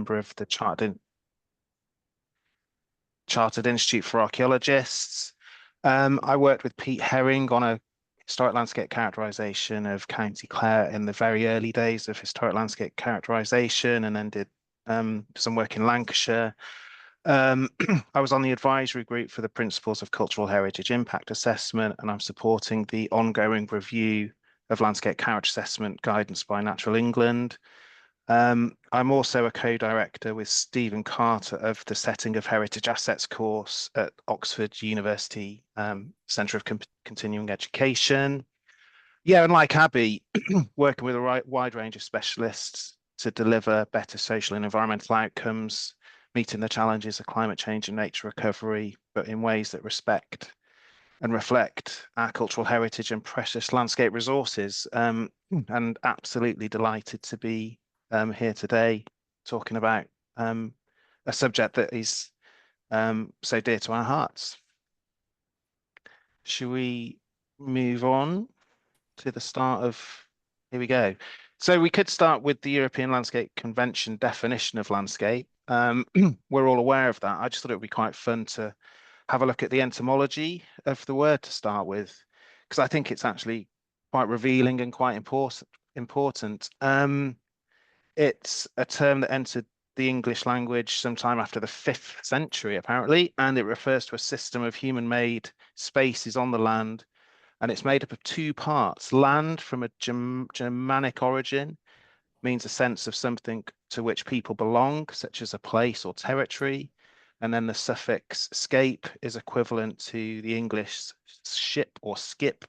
member of the Chartered Institute for Archaeologists. I worked with Pete Herring on a historic landscape characterization of County Clare in the very early days of historic landscape characterization, and then did some work in Lancashire. I was on the advisory group for the Principles of Cultural Heritage Impact Assessment, and I'm supporting the ongoing review of landscape character assessment guidance by Natural England. I'm also a co-director with Stephen Carter of the Setting of Heritage Assets course at Oxford University Centre of Continuing Education. Yeah, and like Abby, working with a wide range of specialists to deliver better social and environmental outcomes, meeting the challenges of climate change and nature recovery, but in ways that respect and reflect our cultural heritage and precious landscape resources. And absolutely delighted to be here today talking about a subject that is so dear to our hearts. Should we move on to the start of, here we go. So we could start with the European Landscape Convention definition of landscape. We're all aware of that. I just thought it would be quite fun to have a look at the etymology of the word to start with, because I think it's actually quite revealing and quite important. It's a term that entered the English language sometime after the 5th century, apparently, and it refers to a system of human-made spaces on the land, and it's made up of two parts. Land, from a Germanic origin, means a sense of something to which people belong, such as a place or territory, and then the suffix scape is equivalent to the English ship or skip,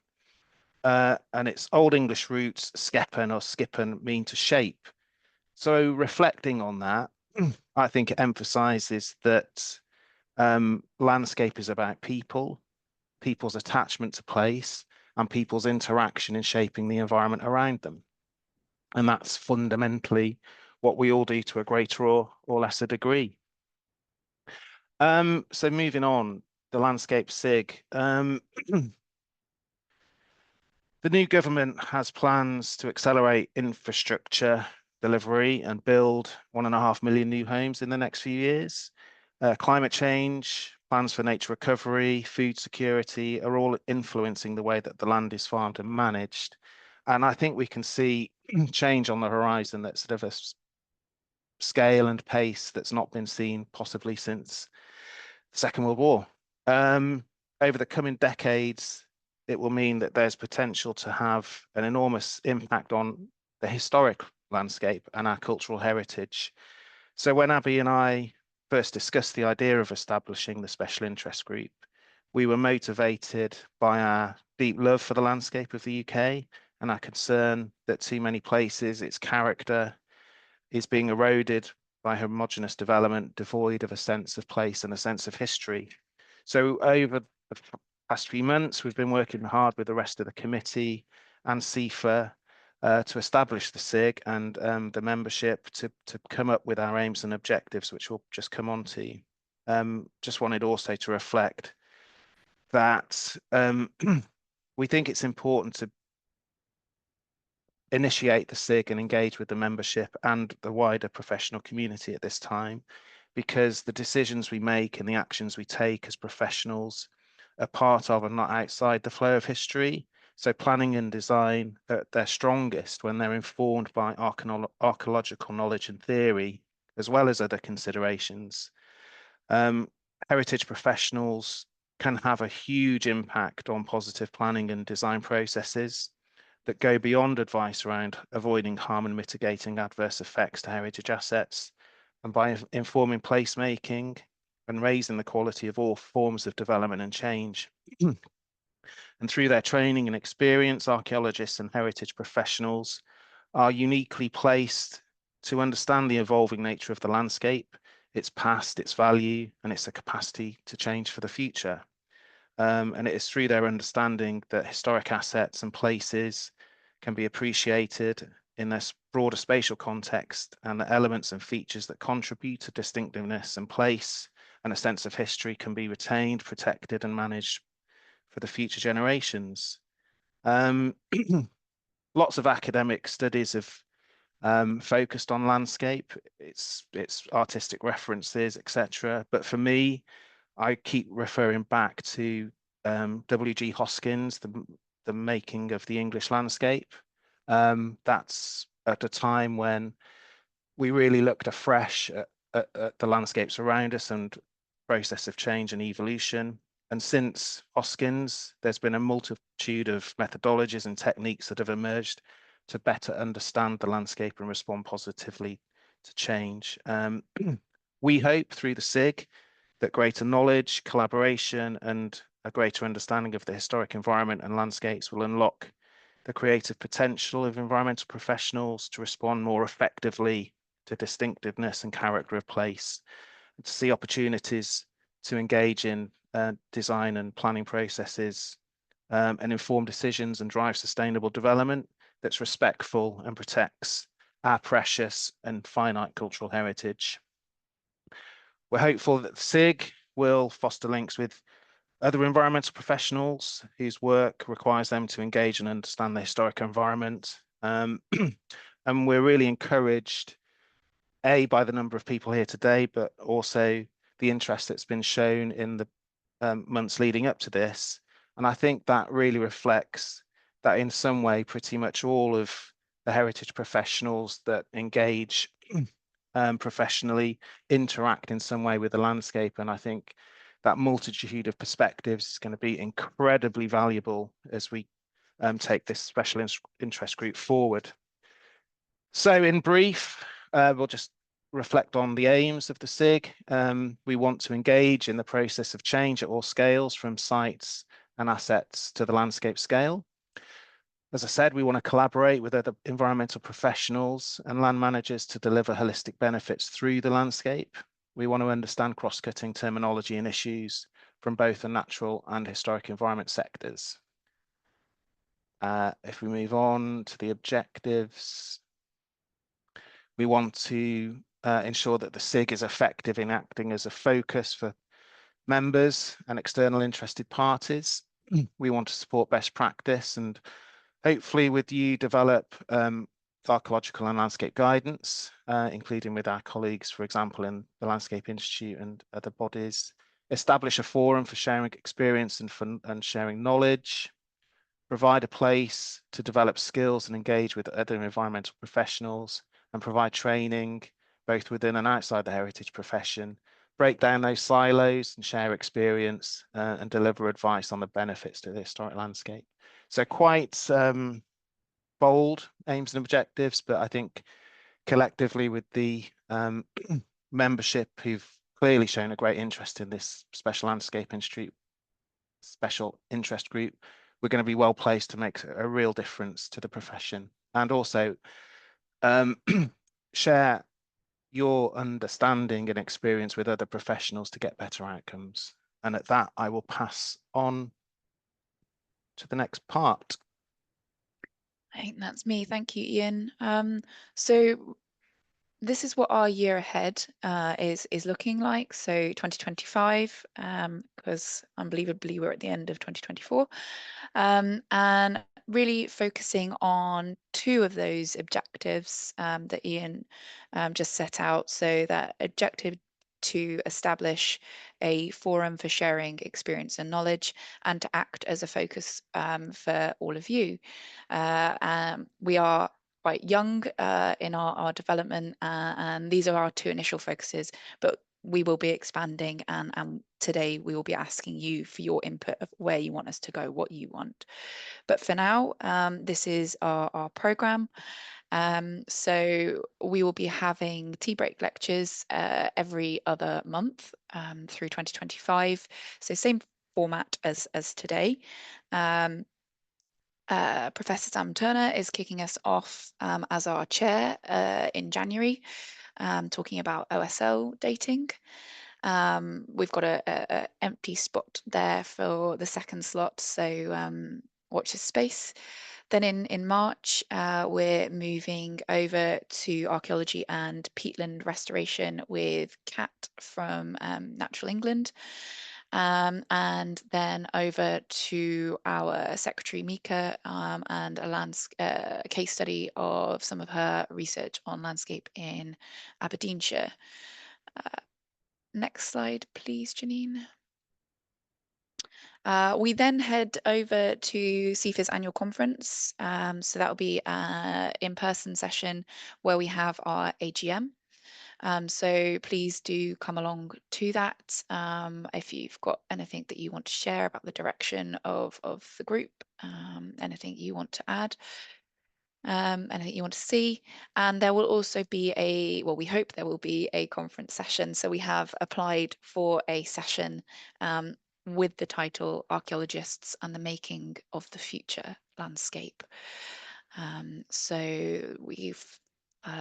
and its Old English roots, skepen or skippen, mean to shape. So reflecting on that, I think it emphasizes that landscape is about people, people's attachment to place, and people's interaction in shaping the environment around them. And that's fundamentally what we all do to a greater or lesser degree. So moving on, the Landscape SIG. The new government has plans to accelerate infrastructure delivery and build 1.5 million new homes in the next few years. Climate change, plans for nature recovery, food security are all influencing the way that the land is farmed and managed. And I think we can see change on the horizon that's sort of a scale and pace that's not been seen possibly since the Second World War. Over the coming decades, it will mean that there's potential to have an enormous impact on the historic landscape and our cultural heritage. So when Abby and I first discussed the idea of establishing the special interest group, we were motivated by our deep love for the landscape of the UK and our concern that too many places, its character is being eroded by homogenous development, devoid of a sense of place and a sense of history. So over the past few months, we've been working hard with the rest of the committee and CIFA to establish the SIG and the membership to come up with our aims and objectives, which we'll just come on to. Just wanted also to reflect that we think it's important to initiate the SIG and engage with the membership and the wider professional community at this time, because the decisions we make and the actions we take as professionals are part of and not outside the flow of history. So planning and design are at their strongest when they're informed by archaeological knowledge and theory, as well as other considerations. Heritage professionals can have a huge impact on positive planning and design processes that go beyond advice around avoiding harm and mitigating adverse effects to heritage assets, and by informing placemaking and raising the quality of all forms of development and change. And through their training and experience, archaeologists and heritage professionals are uniquely placed to understand the evolving nature of the landscape, its past, its value, and its capacity to change for the future. And it is through their understanding that historic assets and places can be appreciated in this broader spatial context, and the elements and features that contribute to distinctiveness and place and a sense of history can be retained, protected, and managed for the future generations. Lots of academic studies have focused on landscape, its artistic references, etc. But for me, I keep referring back to W.G. Hoskins, the making of the English landscape. That's at a time when we really looked afresh at the landscapes around us and process of change and evolution. And since Hoskins, there's been a multitude of methodologies and techniques that have emerged to better understand the landscape and respond positively to change. We hope through the SIG that greater knowledge, collaboration, and a greater understanding of the historic environment and landscapes will unlock the creative potential of environmental professionals to respond more effectively to distinctiveness and character of place, and to see opportunities to engage in design and planning processes and inform decisions and drive sustainable development that's respectful and protects our precious and finite cultural heritage. We're hopeful that the SIG will foster links with other environmental professionals whose work requires them to engage and understand the historic environment. And we're really encouraged, A, by the number of people here today, but also the interest that's been shown in the months leading up to this. And I think that really reflects that in some way, pretty much all of the heritage professionals that engage professionally interact in some way with the landscape. And I think that multitude of perspectives is going to be incredibly valuable as we take this special interest group forward. So in brief, we'll just reflect on the aims of the SIG. We want to engage in the process of change at all scales, from sites and assets to the landscape scale. As I said, we want to collaborate with other environmental professionals and land managers to deliver holistic benefits through the landscape. We want to understand cross-cutting terminology and issues from both the natural and historic environment sectors. If we move on to the objectives, we want to ensure that the SIG is effective in acting as a focus for members and external interested parties. We want to support best practice and hopefully with you develop archaeological and landscape guidance, including with our colleagues, for example, in the Landscape Institute and other bodies. Establish a forum for sharing experience and sharing knowledge. Provide a place to develop skills and engage with other environmental professionals, and provide training both within and outside the heritage profession. Break down those silos and share experience and deliver advice on the benefits to the historic landscape. So quite bold aims and objectives, but I think collectively with the membership who've clearly shown a great interest in this Special Landscape Institute special interest group, we're going to be well placed to make a real difference to the profession, and also share your understanding and experience with other professionals to get better outcomes. And at that, I will pass on to the next part. I think that's me. Thank you, Ian. So this is what our year ahead is looking like. So 2025, because unbelievably we're at the end of 2024, and really focusing on two of those objectives that Ian just set out. So that objective to establish a forum for sharing experience and knowledge, and to act as a focus for all of you. We are quite young in our development, and these are our two initial focuses, but we will be expanding, and today we will be asking you for your input of where you want us to go, what you want. But for now, this is our program. So we will be having tea break lectures every other month through 2025. So same format as today. Professor Sam Turner is kicking us off as our chair in January, talking about OSL dating. We've got a empty spot there for the second slot, so watch this space. Then in March, we're moving over to archaeology and peatland restoration with Kat from Natural England. and then over to our secretary Mika and a case study of some of her research on landscape in Aberdeenshire. Next slide, please, Janine. We then head over to CIFA's annual conference. So that will be an in-person session where we have our AGM. So please do come along to that. If you've got anything that you want to share about the direction of the group, anything you want to add, anything you want to see. And there will also be well, we hope there will be a conference session. So we have applied for a session with the title Archaeologists and the Making of the Future Landscape. So we've,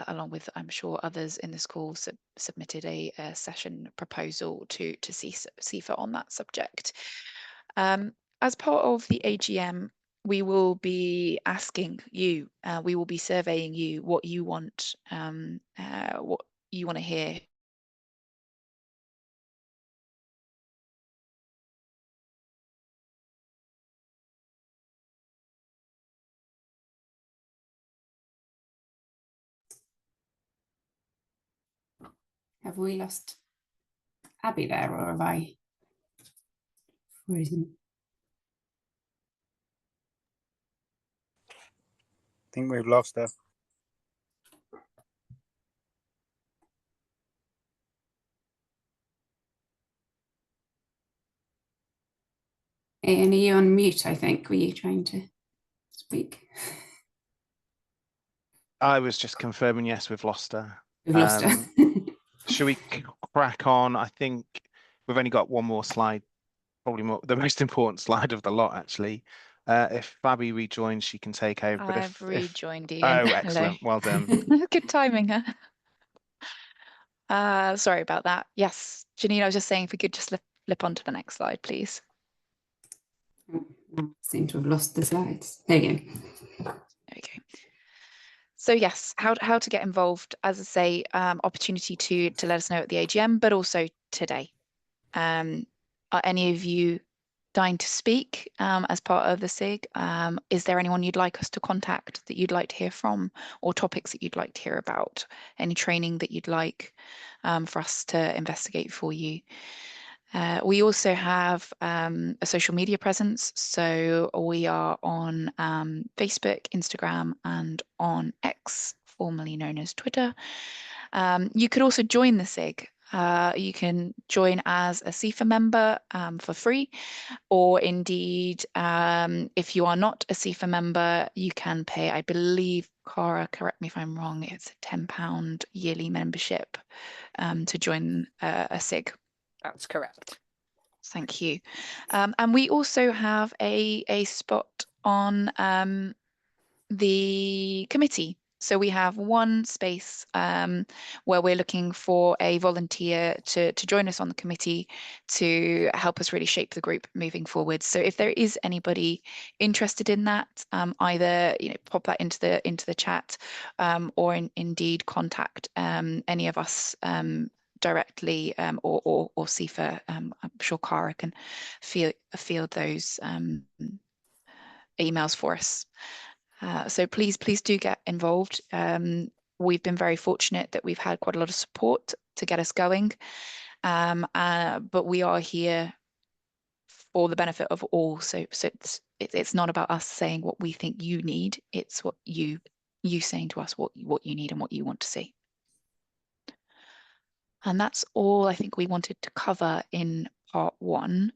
along with, I'm sure, others in this call, submitted a session proposal to CIFA on that subject. As part of the AGM, we will be asking you, we will be surveying you what you want to hear. Have we lost Abby there, or have I frozen? I think we've lost her. Ian, are you on mute, I think? Were you trying to speak? I was just confirming, yes, we've lost her. We've lost her. Should we crack on? I think we've only got one more slide, probably the most important slide of the lot, actually. If Fabi rejoins, she can take over. But I've rejoined Ian. Oh, excellent. Well done. Good timing, huh? Sorry about that. Yes, Janine, I was just saying if we could just flip on to the next slide, please. Seem to have lost the slides. There you go. Okay. So yes, how to get involved, as I say, opportunity to let us know at the AGM, but also today. Are any of you dying to speak as part of the SIG? Is there anyone you'd like us to contact that you'd like to hear from, or topics that you'd like to hear about? Any training that you'd like for us to investigate for you? We also have a social media presence. So we are on Facebook, Instagram, and on X, formerly known as Twitter. You could also join the SIG. You can join as a CIFA member for free, or indeed, if you are not a CIFA member, you can pay, I believe, Cara, correct me if I'm wrong, it's a £10 yearly membership to join a SIG. That's correct. Thank you. And we also have a spot on the committee. So we have one space where we're looking for a volunteer to join us on the committee to help us really shape the group moving forward. So if there is anybody interested in that, either pop that into the chat, or indeed contact any of us directly, or CIFA. I'm sure Cara can field those emails for us. So please do get involved. We've been very fortunate that we've had quite a lot of support to get us going, but we are here for the benefit of all. So it's not about us saying what we think you need. It's what you saying to us what you need and what you want to see. And that's all I think we wanted to cover in part one.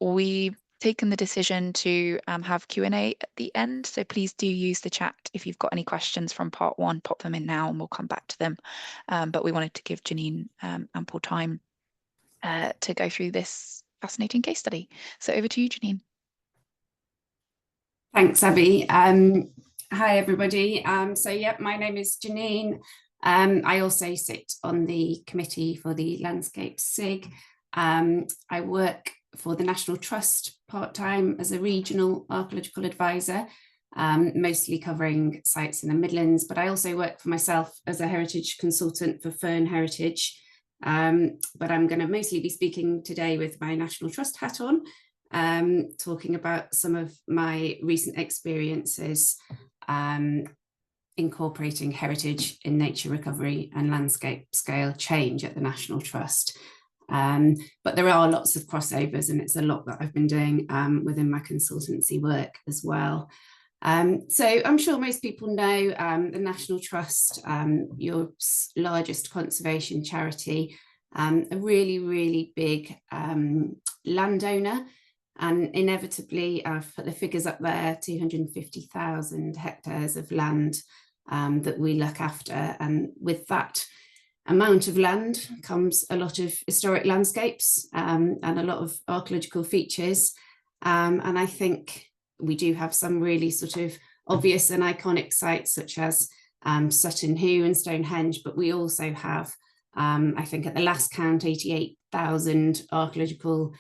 We've taken the decision to have Q&A at the end, so please do use the chat. If you've got any questions from part one, pop them in now and we'll come back to them. But we wanted to give Janine ample time to go through this fascinating case study. So over to you, Janine. Thanks, Abby. Hi, everybody. So, yeah, my name is Janine. I also sit on the committee for the Landscape SIG. I work for the National Trust part-time as a regional archaeological advisor, mostly covering sites in the Midlands, but I also work for myself as a heritage consultant for Fern Heritage, but I'm going to mostly be speaking today with my National Trust hat on, talking about some of my recent experiences incorporating heritage in nature recovery and landscape scale change at the National Trust. But there are lots of crossovers, and it's a lot that I've been doing within my consultancy work as well. So I'm sure most people know the National Trust, Europe's largest conservation charity, a really, really big landowner. And inevitably, I've put the figures up there, 250,000 hectares of land that we look after. And with that amount of land comes a lot of historic landscapes and a lot of archaeological features. And I think we do have some really sort of obvious and iconic sites such as Sutton Hoo and Stonehenge, but we also have, I think at the last count, 88,000 archaeological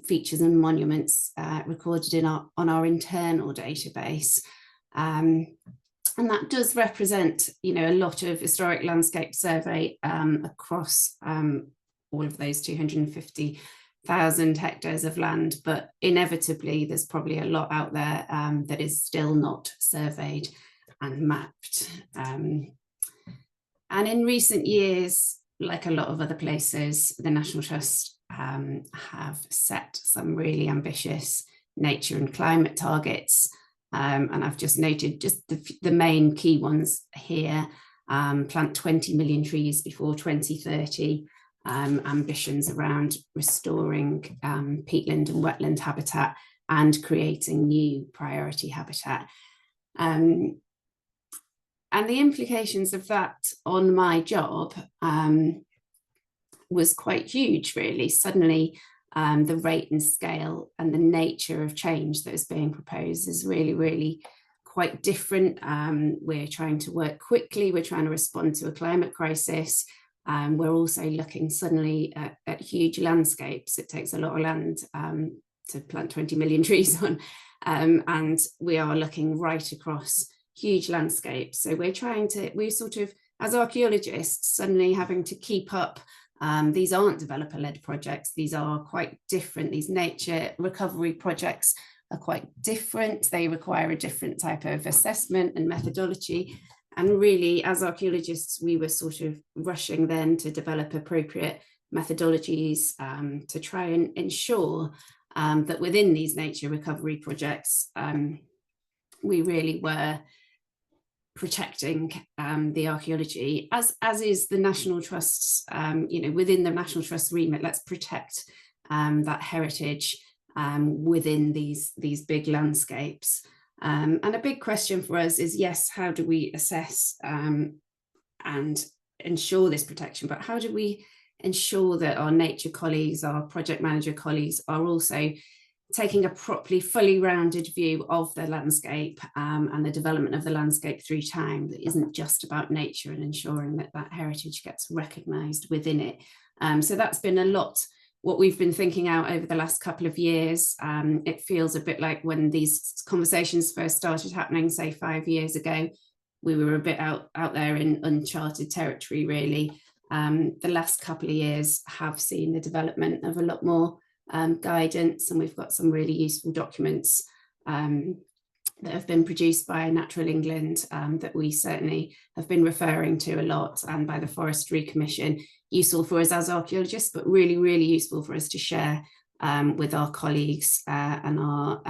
features and monuments recorded on our internal database. And that does represent, you know, a lot of historic landscape survey across all of those 250,000 hectares of land, but inevitably there's probably a lot out there that is still not surveyed and mapped. And in recent years, like a lot of other places, the National Trust have set some really ambitious nature and climate targets. And I've just noted just the main key ones here. Plant 20 million trees before 2030, ambitions around restoring peatland and wetland habitat and creating new priority habitat. And the implications of that on my job was quite huge, really. Suddenly, the rate and scale and the nature of change that is being proposed is really, really quite different. We're trying to work quickly. We're trying to respond to a climate crisis. We're also looking suddenly at huge landscapes. It takes a lot of land to plant 20 million trees on. And we are looking right across huge landscapes. So we're sort of, as archaeologists, suddenly having to keep up. These aren't developer-led projects. These are quite different. These nature recovery projects are quite different. They require a different type of assessment and methodology. And really, as archaeologists, we were sort of rushing then to develop appropriate methodologies to try and ensure that within these nature recovery projects, we really were protecting the archaeology, as is the National Trust's, you know, within the National Trust remit. Let's protect that heritage within these big landscapes. And a big question for us is, yes, how do we assess and ensure this protection, but how do we ensure that our nature colleagues, our project manager colleagues are also taking a properly fully rounded view of the landscape and the development of the landscape through time that isn't just about nature, and ensuring that that heritage gets recognised within it. So that's been a lot what we've been thinking out over the last couple of years. It feels a bit like when these conversations first started happening, say 5 years ago, we were a bit out there in uncharted territory, really. The last couple of years have seen the development of a lot more guidance, and we've got some really useful documents that have been produced by Natural England that we certainly have been referring to a lot, and by the Forestry Commission, useful for us as archaeologists, but really, really useful for us to share with our colleagues and our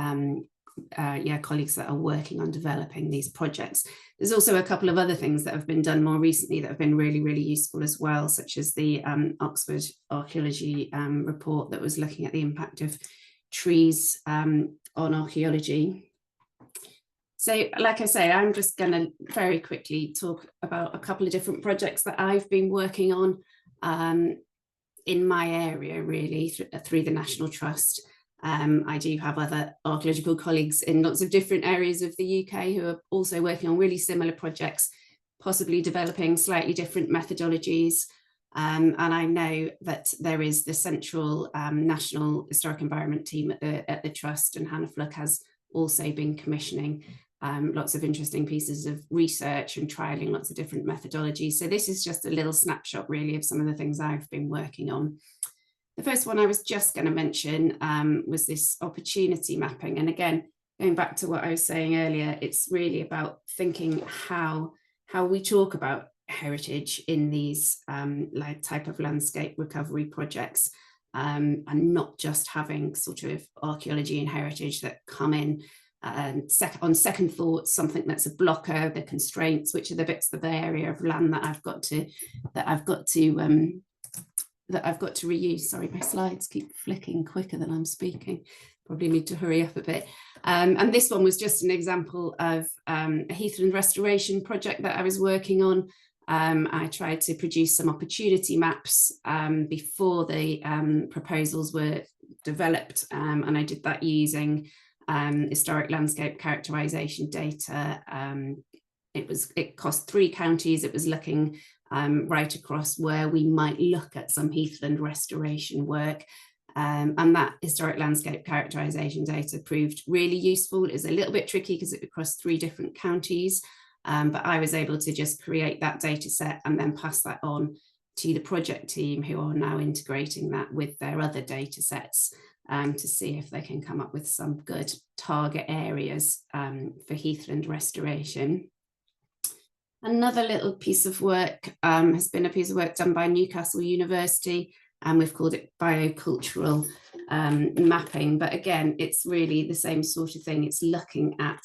colleagues that are working on developing these projects. There's also a couple of other things that have been done more recently that have been really, really useful as well, such as the Oxford Archaeology report that was looking at the impact of trees on archaeology. So, like I say, I'm just going to very quickly talk about a couple of different projects that I've been working on in my area, really, through the National Trust. I do have other archaeological colleagues in lots of different areas of the UK who are also working on really similar projects, possibly developing slightly different methodologies. And I know that there is the central National Historic Environment team at the Trust, and Hannah Fluck has also been commissioning lots of interesting pieces of research and trialing lots of different methodologies. So this is just a little snapshot really of some of the things I've been working on. The first one I was just going to mention was this opportunity mapping. And again, going back to what I was saying earlier, it's really about thinking how we talk about heritage in these type of landscape recovery projects, and not just having sort of archaeology and heritage that come in on second thoughts, something that's a blocker, the constraints, which are the bits of the area of land that I've got to reuse. Sorry, my slides keep flicking quicker than I'm speaking. Probably need to hurry up a bit. And this one was just an example of a heathland restoration project that I was working on. I tried to produce some opportunity maps before the proposals were developed, and I did that using historic landscape characterization data. It cost 3 counties. It was looking right across where we might look at some heathland restoration work. And that historic landscape characterization data proved really useful. It was a little bit tricky because it was across 3 different counties, but I was able to just create that data set and then pass that on to the project team, who are now integrating that with their other data sets to see if they can come up with some good target areas for heathland restoration. Another little piece of work has been a piece of work done by Newcastle University, and we've called it biocultural mapping. But again, it's really the same sort of thing. It's looking at,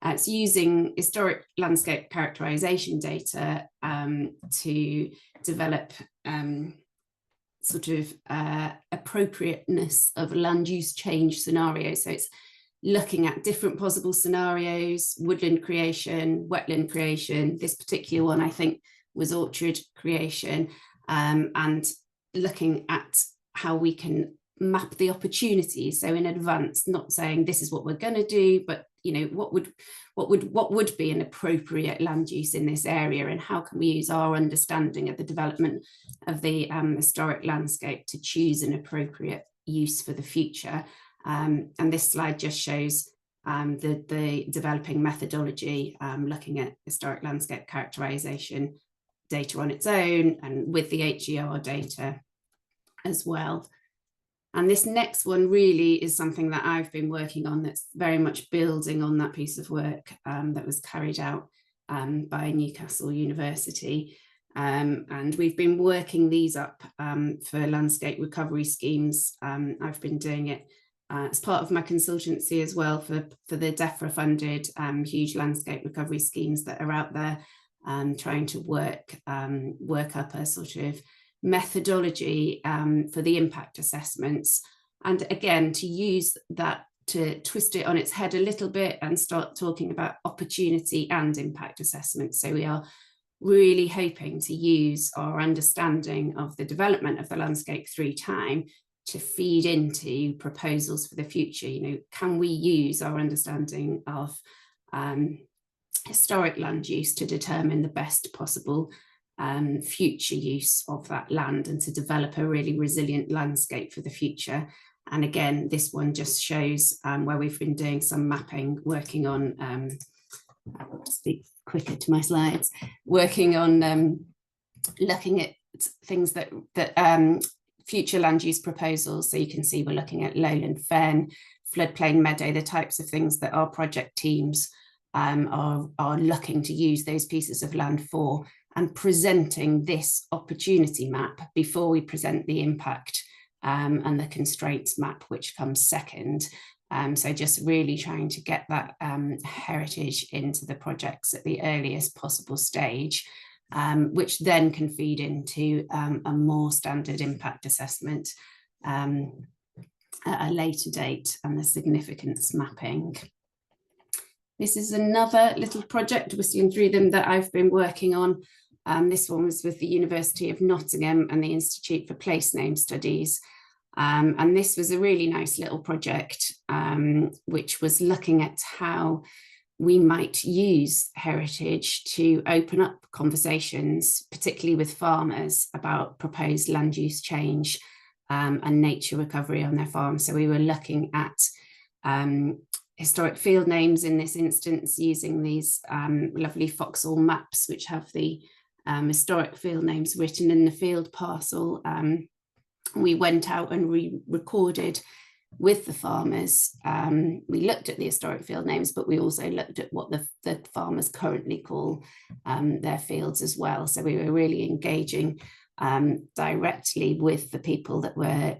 it's using historic landscape characterization data to develop sort of appropriateness of land use change scenarios. So it's looking at different possible scenarios: woodland creation, wetland creation. This particular one, I think, was orchard creation, and looking at how we can map the opportunities. So in advance, not saying this is what we're going to do, but what would be an appropriate land use in this area, and how can we use our understanding of the development of the historic landscape to choose an appropriate use for the future. And this slide just shows the developing methodology, looking at historic landscape characterization data on its own and with the HER data as well. And this next one really is something that I've been working on that's very much building on that piece of work that was carried out by Newcastle University. And we've been working these up for landscape recovery schemes. I've been doing it as part of my consultancy as well for the DEFRA funded huge landscape recovery schemes that are out there, trying to work up a sort of methodology for the impact assessments, and again to use that to twist it on its head a little bit and start talking about opportunity and impact assessments. So we are really hoping to use our understanding of the development of the landscape through time to feed into proposals for the future. Can we use our understanding of historic land use to determine the best possible future use of that land, and to develop a really resilient landscape for the future? And again, this one just shows where we've been doing some mapping, working on, I'll speak quicker to my slides, working on looking at things that future land use proposals. So you can see we're looking at lowland fen, floodplain meadow, the types of things that our project teams are looking to use those pieces of land for, and presenting this opportunity map before we present the impact and the constraints map, which comes second. So just really trying to get that heritage into the projects at the earliest possible stage, which then can feed into a more standard impact assessment at a later date, and the significance mapping. This is another little project, whistling through them, that I've been working on. This one was with the University of Nottingham and the Institute for Place Name Studies. And this was a really nice little project, which was looking at how we might use heritage to open up conversations, particularly with farmers, about proposed land use change and nature recovery on their farms. So we were looking at historic field names in this instance, using these lovely Foxhall maps, which have the historic field names written in the field parcel. We went out and recorded with the farmers. We looked at the historic field names, but we also looked at what the farmers currently call their fields as well. So we were really engaging directly with the people that were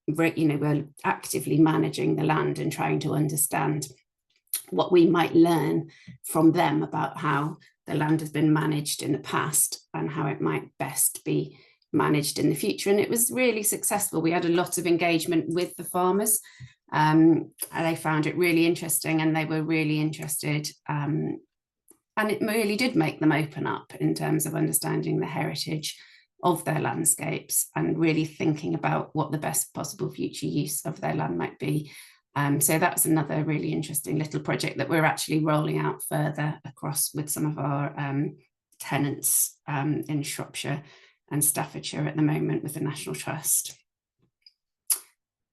were actively managing the land and trying to understand what we might learn from them about how the land has been managed in the past and how it might best be managed in the future. And it was really successful. We had a lot of engagement with the farmers, and they found it really interesting, and they were really interested, and it really did make them open up in terms of understanding the heritage of their landscapes and really thinking about what the best possible future use of their land might be. So that's another really interesting little project that we're actually rolling out further across with some of our tenants in Shropshire and Staffordshire at the moment with the National Trust.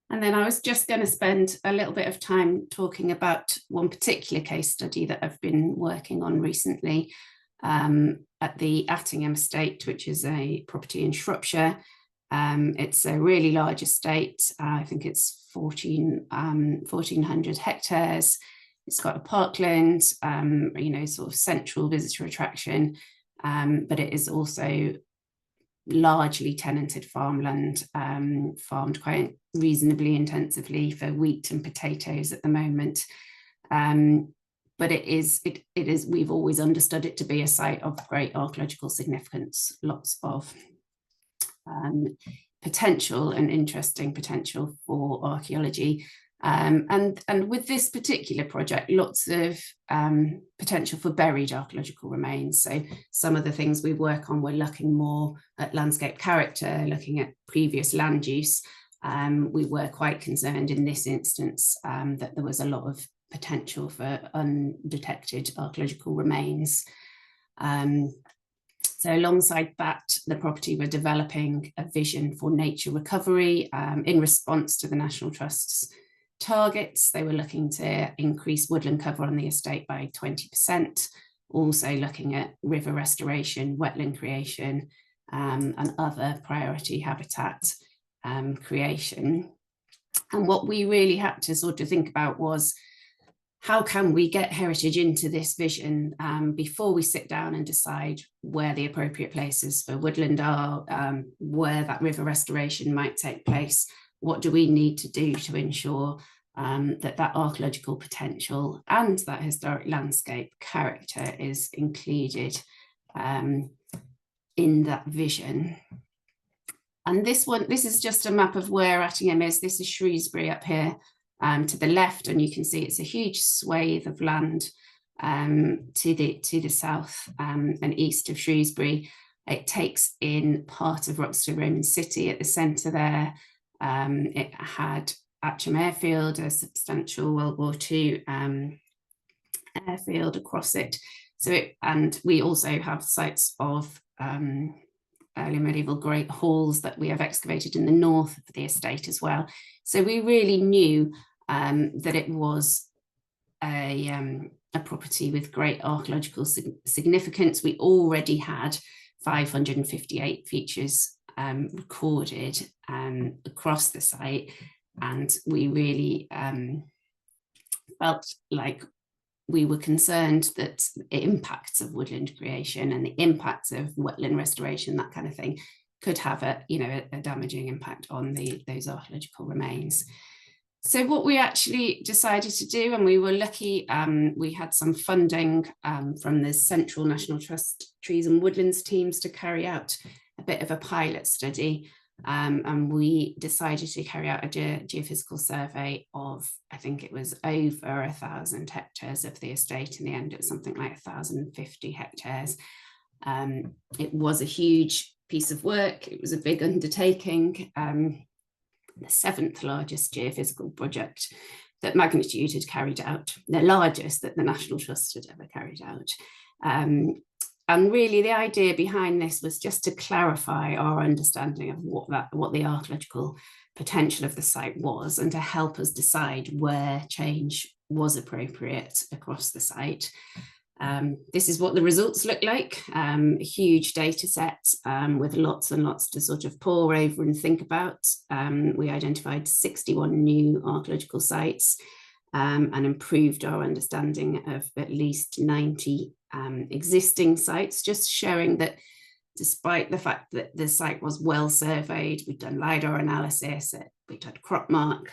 And then I was just going to spend a little bit of time talking about one particular case study that I've been working on recently at the Attingham estate, which is a property in Shropshire. It's a really large estate. I think it's 1,400 hectares. It's got a parkland, sort of central visitor attraction, but it is also largely tenanted farmland, farmed quite reasonably intensively for wheat and potatoes at the moment. But it is, we've always understood it to be a site of great archaeological significance, lots of potential and interesting potential for archaeology. And with this particular project, lots of potential for buried archaeological remains. So some of the things we work on, we're looking more at landscape character, looking at previous land use. We were quite concerned in this instance that there was a lot of potential for undetected archaeological remains. So alongside that, the property were developing a vision for nature recovery in response to the National Trust's targets. They were looking to increase woodland cover on the estate by 20%, also looking at river restoration, wetland creation, and other priority habitat creation. And what we really had to sort of think about was, how can we get heritage into this vision before we sit down and decide where the appropriate places for woodland are, where that river restoration might take place? What do we need to do to ensure that archaeological potential and that historic landscape character is included in that vision? And this is just a map of where Attingham is. This is Shrewsbury up here to the left, and you can see it's a huge swathe of land to the south and east of Shrewsbury. It takes in part of Roxton Roman City at the centre there. It had Atcham Airfield, a substantial World War II airfield across it. And we also have sites of early medieval great halls that we have excavated in the north of the estate as well. So we really knew that it was a property with great archaeological significance. We already had 558 features recorded across the site, and we really felt like we were concerned that the impacts of woodland creation and the impacts of wetland restoration, that kind of thing, could have a damaging impact on those archaeological remains. So what we actually decided to do, and we were lucky, we had some funding from the Central National Trust Trees and Woodlands teams to carry out a bit of a pilot study. And we decided to carry out a geophysical survey of, I think it was over 1,000 hectares of the estate. In the end, it was something like 1,050 hectares. It was a huge piece of work. It was a big undertaking, the 7th largest geophysical project that Magnitude had carried out, the largest that the National Trust had ever carried out. And really the idea behind this was just to clarify our understanding of what the archaeological potential of the site was, and to help us decide where change was appropriate across the site. This is what the results look like, a huge data set with lots and lots to sort of pore over and think about. We identified 61 new archaeological sites and improved our understanding of at least 90 existing sites, just showing that despite the fact that the site was well surveyed, we'd done LiDAR analysis, we'd had crop mark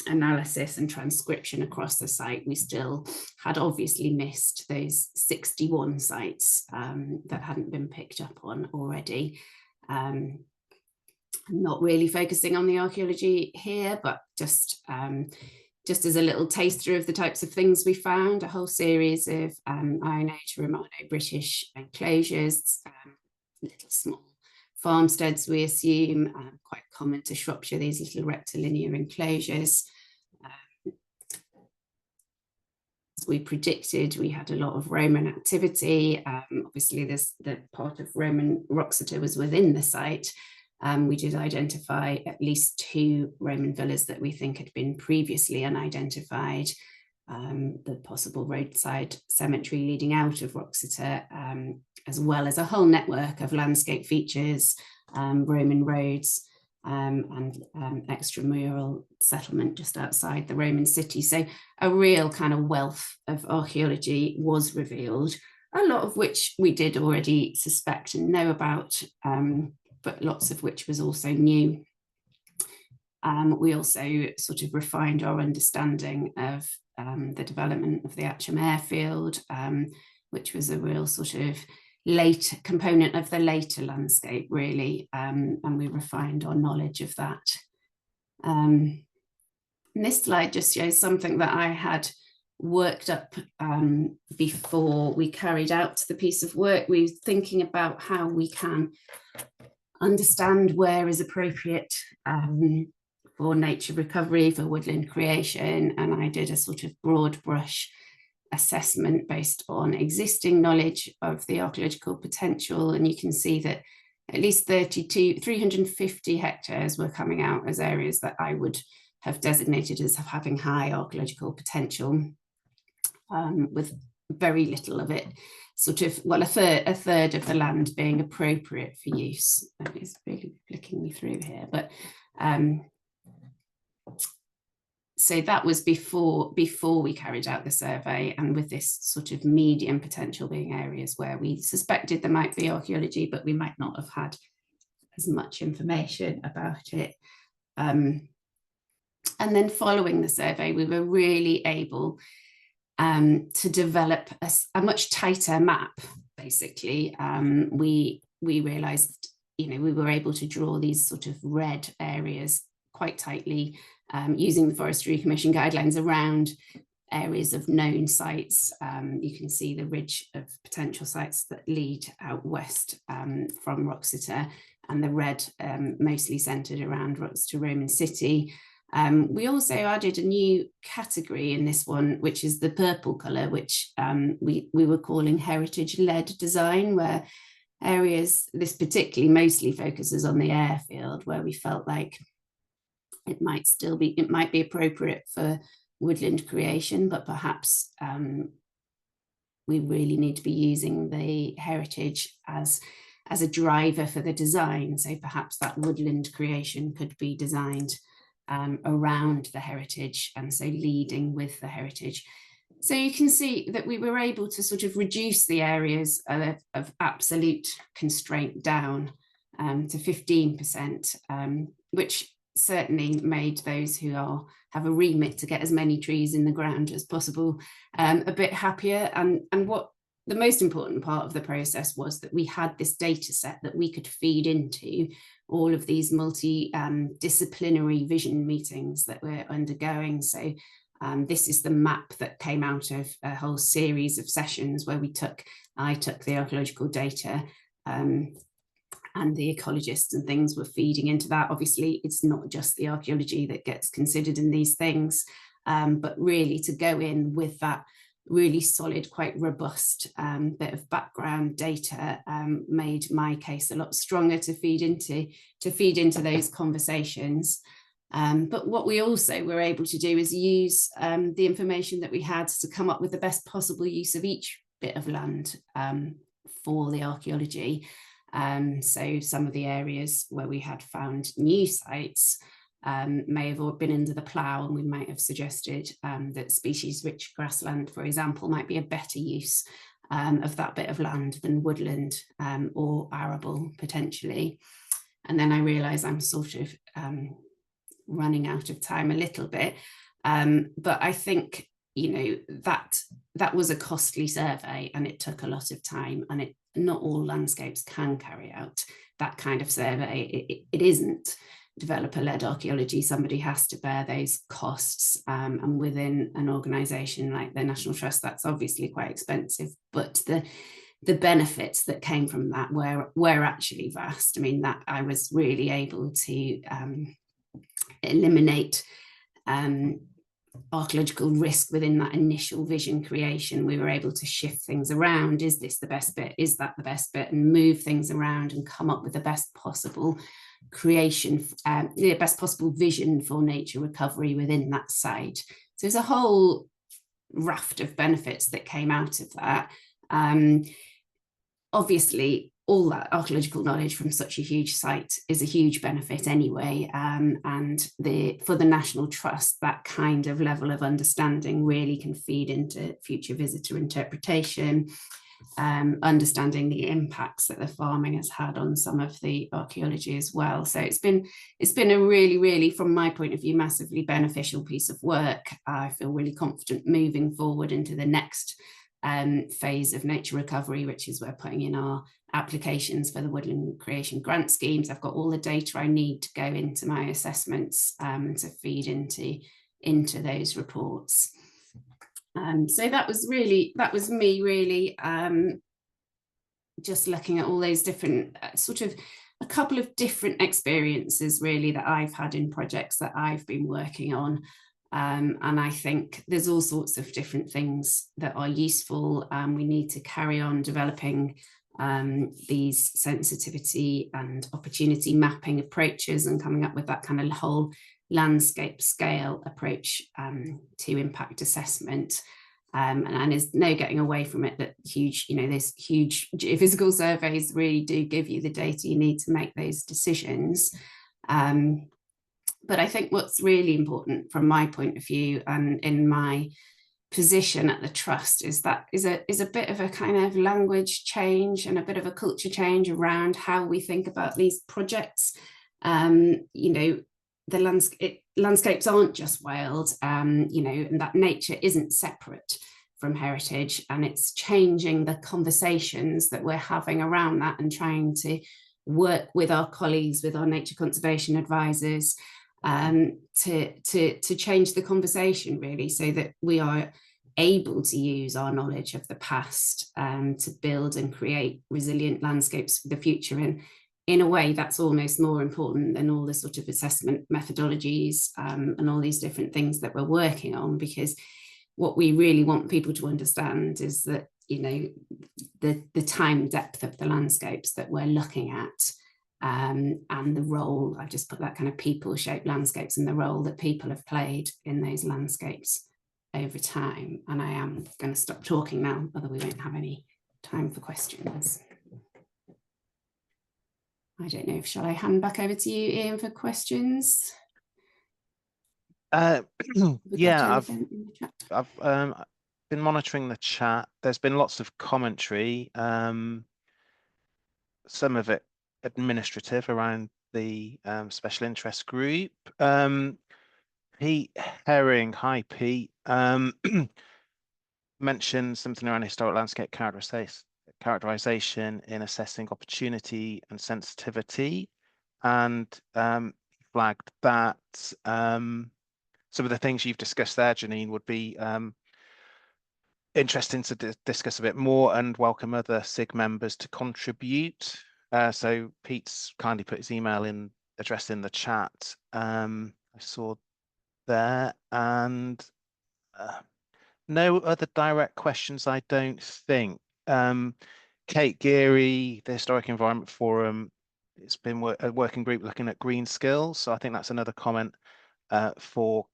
analysis and transcription across the site, we still had obviously missed those 61 sites that hadn't been picked up on already. I'm not really focusing on the archaeology here, but just as a little taster of the types of things we found, a whole series of Iron Age Romano-British enclosures, little small farmsteads, we assume, quite common to Shropshire, these little rectilinear enclosures. As we predicted, we had a lot of Roman activity. Obviously, the part of Roman Wroxeter was within the site. We did identify at least 2 Roman villas that we think had been previously unidentified. The possible roadside cemetery leading out of Wroxeter, as well as a whole network of landscape features, Roman roads, and extramural settlement just outside the Roman city. So a real kind of wealth of archaeology was revealed, a lot of which we did already suspect and know about, but lots of which was also new. We also sort of refined our understanding of the development of the Atcham airfield, which was a real sort of late component of the later landscape, really, and we refined our knowledge of that. And this slide just shows something that I had worked up before we carried out the piece of work. We were thinking about how we can understand where is appropriate for nature recovery, for woodland creation, and I did a sort of broad brush assessment based on existing knowledge of the archaeological potential, and you can see that at least 350 hectares were coming out as areas that I would have designated as having high archaeological potential, with very little of it sort of, well, a third of the land being appropriate for use. That is really flicking me through here, but so that was before we carried out the survey, and with this sort of medium potential being areas where we suspected there might be archaeology, but we might not have had as much information about it. And then following the survey, we were really able to develop a much tighter map, basically. We realised, we were able to draw these sort of red areas quite tightly, using the Forestry Commission guidelines around areas of known sites. You can see the ridge of potential sites that lead out west from Wroxeter, and the red mostly centred around Wroxeter Roman City. We also added a new category in this one, which is the purple colour, which we were calling heritage-led design, where areas, this particularly mostly focuses on the airfield, where we felt like it might be appropriate for woodland creation, but perhaps we really need to be using the heritage as a driver for the design. So perhaps that woodland creation could be designed around the heritage, and so leading with the heritage. So you can see that we were able to sort of reduce the areas of absolute constraint down to 15%, which certainly made those who have a remit to get as many trees in the ground as possible a bit happier. And what the most important part of the process was that we had this data set that we could feed into all of these multi-disciplinary vision meetings that we're undergoing. So this is the map that came out of a whole series of sessions where I took the archaeological data, and the ecologists and things were feeding into that. Obviously, it's not just the archaeology that gets considered in these things, but really to go in with that really solid, quite robust bit of background data made my case a lot stronger to feed into those conversations. But what we also were able to do is use the information that we had to come up with the best possible use of each bit of land for the archaeology. So some of the areas where we had found new sites may have been under the plough, and we might have suggested that species-rich grassland, for example, might be a better use of that bit of land than woodland or arable potentially. And then I realise I'm sort of running out of time a little bit, but I think, you know, that was a costly survey, and it took a lot of time, and not all landscapes can carry out that kind of survey. It isn't developer-led archaeology. Somebody has to bear those costs, and within an organisation like the National Trust, that's obviously quite expensive, but the benefits that came from that were actually vast. I mean, that I was really able to eliminate archaeological risk within that initial vision creation. We were able to shift things around. Is this the best bit? Is that the best bit? And move things around and come up with the best possible creation, the best possible vision for nature recovery within that site. So there's a whole raft of benefits that came out of that. Obviously, all that archaeological knowledge from such a huge site is a huge benefit anyway, and for the National Trust, that kind of level of understanding really can feed into future visitor interpretation, understanding the impacts that the farming has had on some of the archaeology as well. So it's been a really, really, from my point of view, massively beneficial piece of work. I feel really confident moving forward into the next phase of nature recovery, which is we're putting in our applications for the woodland creation grant schemes. I've got all the data I need to go into my assessments to feed into those reports. So that was me really just looking at all those different sort of a couple of different experiences really that I've had in projects that I've been working on. And I think there's all sorts of different things that are useful. We need to carry on developing these sensitivity and opportunity mapping approaches and coming up with that kind of whole landscape scale approach to impact assessment. And there's no getting away from it that huge, you know, those huge geophysical surveys really do give you the data you need to make those decisions. But I think what's really important from my point of view and in my position at the Trust is a bit of a kind of language change and a bit of a culture change around how we think about these projects. You know, the landscapes aren't just wild, you know, and that nature isn't separate from heritage, and it's changing the conversations that we're having around that and trying to work with our colleagues, with our nature conservation advisors, to change the conversation really, so that we are able to use our knowledge of the past to build and create resilient landscapes for the future. And in a way, that's almost more important than all the sort of assessment methodologies and all these different things that we're working on, because what we really want people to understand is that, you know, the time depth of the landscapes that we're looking at, and the role, I've just put that kind of people-shaped landscapes and the role that people have played in those landscapes over time. And I am going to stop talking now, otherwise we won't have any time for questions. I don't know, shall I hand back over to you, Ian, for questions? Yeah, I've been monitoring the chat. There's been lots of commentary, some of it administrative around the special interest group. Pete Herring, hi Pete, mentioned something around historic landscape characterization in assessing opportunity and sensitivity, and flagged that some of the things you've discussed there, Janine, would be interesting to discuss a bit more, and welcome other SIG members to contribute. So Pete's kindly put his email address in the chat. I saw there, and No other direct questions, I don't think. Kate Geary, the Historic Environment Forum, it's been a working group looking at green skills. So I think that's another comment for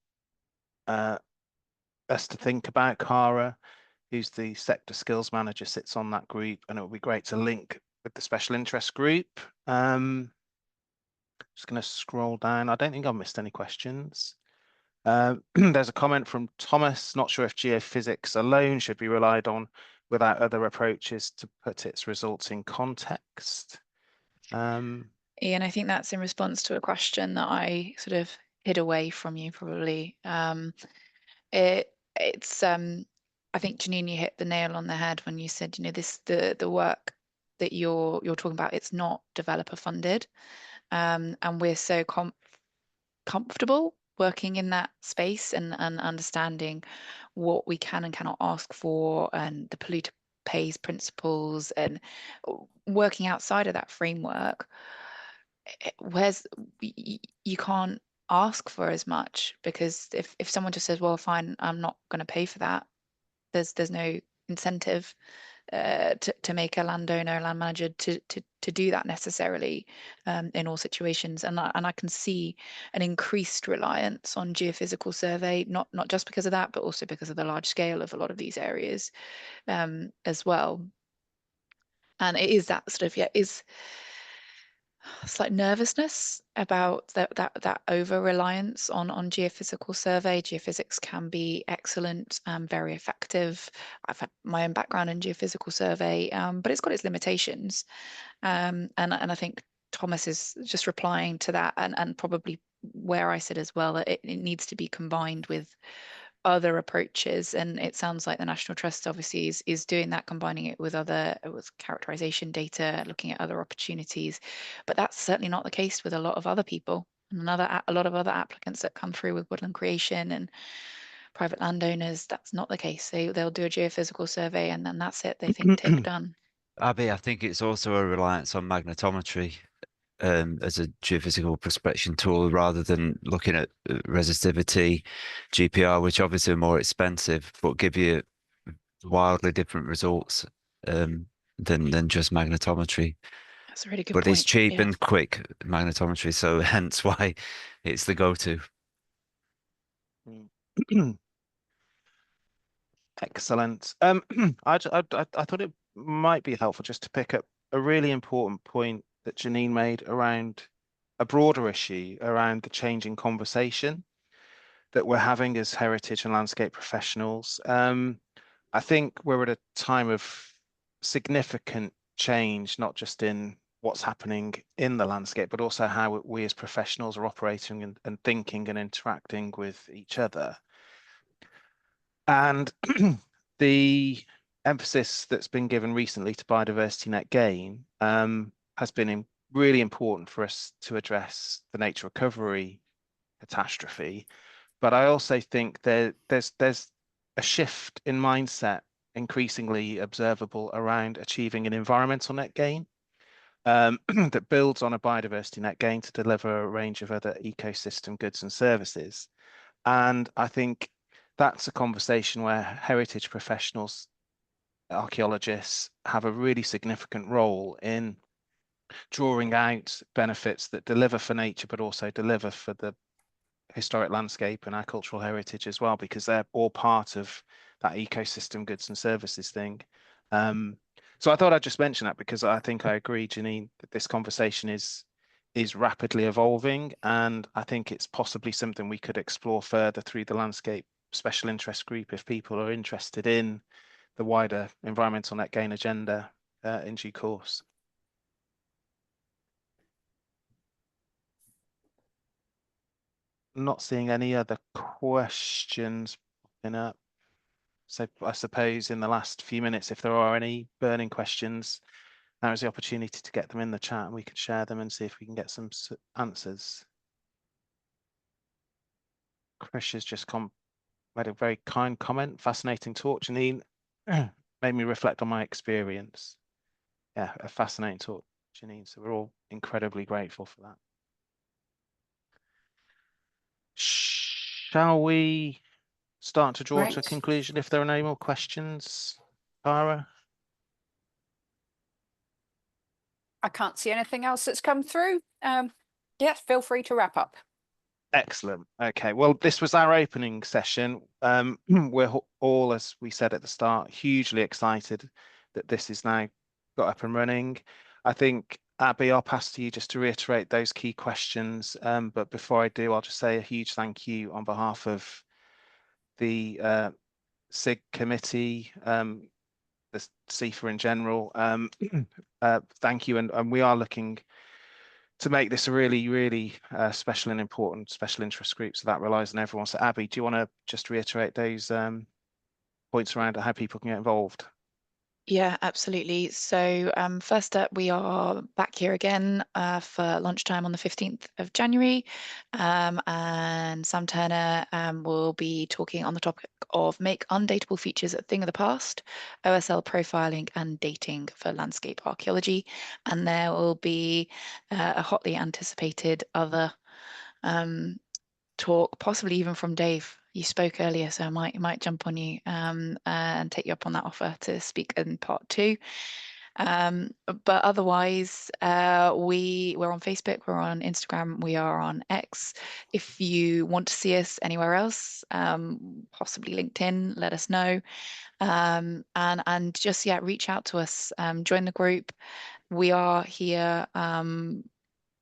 us to think about. Cara, who's the sector skills manager, sits on that group, and it would be great to link with the special interest group. Just going to scroll down. I don't think I've missed any questions. There's a comment from Thomas, not sure if geophysics alone should be relied on without other approaches to put its results in context. Ian, I think that's in response to a question that I sort of hid away from you probably. It's I think Janine, you hit the nail on the head when you said, you know, the work that you're talking about, it's not developer funded. And we're so comfortable working in that space and understanding what we can and cannot ask for, and the polluter pays principles, and working outside of that framework, where's you can't ask for as much, because if someone just says, well, fine, I'm not going to pay for that, there's no incentive to make a landowner, a land manager to do that necessarily in all situations. And I can see an increased reliance on geophysical survey, not just because of that, but also because of the large scale of a lot of these areas as well. And it is that sort of, yeah, is slight nervousness about that over reliance on geophysical survey. Geophysics can be excellent, very effective. I've had my own background in geophysical survey, but it's got its limitations. And I think Thomas is just replying to that, and probably where I said as well, that it needs to be combined with other approaches. And it sounds like the National Trust obviously is doing that, combining it with characterization data, looking at other opportunities. But that's certainly not the case with a lot of other people, and a lot of other applicants that come through with woodland creation and private landowners. That's not the case. They'll do a geophysical survey and then that's it. They think tick, done. Abby, I think it's also a reliance on magnetometry as a geophysical prospection tool, rather than looking at resistivity, GPR, which obviously are more expensive, but give you wildly different results than just magnetometry. That's a really good But point. it's cheap Yeah. and quick magnetometry, so hence why it's the go-to. Excellent. I thought it might be helpful just to pick up a really important point that Janine made around a broader issue around the changing conversation that we're having as heritage and landscape professionals. I think we're at a time of significant change, not just in what's happening in the landscape, but also how we as professionals are operating and thinking and interacting with each other. And the emphasis that's been given recently to biodiversity net gain has been really important for us to address the nature recovery catastrophe. But I also think there's a shift in mindset increasingly observable around achieving an environmental net gain that builds on a biodiversity net gain to deliver a range of other ecosystem goods and services. And I think that's a conversation where heritage professionals, archaeologists, have a really significant role in drawing out benefits that deliver for nature, but also deliver for the historic landscape and our cultural heritage as well, because they're all part of that ecosystem goods and services thing. So I thought I'd just mention that because I think I agree, Janine, that this conversation is rapidly evolving, and I think it's possibly something we could explore further through the landscape special interest group if people are interested in the wider environmental net gain agenda in due course. Not seeing any other questions popping up. So I suppose in the last few minutes, if there are any burning questions, now is the opportunity to get them in the chat and we can share them and see if we can get some answers. Chris has just made a very kind comment. Fascinating talk, Janine. Made me reflect on my experience. Yeah, a fascinating talk, Janine. So we're all incredibly grateful for that. Shall we starting to draw to a Right. conclusion if there are no more questions. Cara? I can't see anything else that's come through. Yes, feel free to wrap up. Excellent. Okay, well, this was our opening session. We're all, as we said at the start, hugely excited that this is now got up and running. I think, Abby, I'll pass to you just to reiterate those key questions. But before I do, I'll just say a huge thank you on behalf of the SIG committee, the CIFA in general. Thank you, and we are looking to make this a really, really special and important special interest group. So that relies on everyone. So Abby, do you want to just reiterate those points around how people can get involved? Yeah, absolutely. So first up, we are back here again for lunchtime on the 15th of January. And Sam Turner will be talking on the topic of make undateable features a thing of the past, OSL profiling and dating for landscape archaeology. And there will be a hotly anticipated other talk, possibly even from Dave. You spoke earlier, so I might jump on you and take you up on that offer to speak in part 2. But otherwise, we're on Facebook, we're on Instagram, we are on X. If you want to see us anywhere else, possibly LinkedIn, let us know. And just reach out to us, join the group. We are here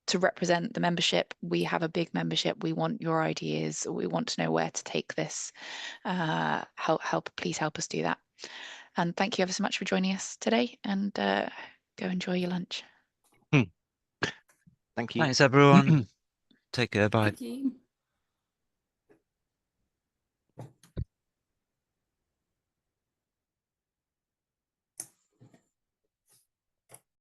to represent the membership. We have a big membership. We want your ideas. We want to know where to take this. Please help us do that. And thank you ever so much for joining us today, and go enjoy your lunch. Thank you. Thanks, everyone. Take care. Bye. Thank you.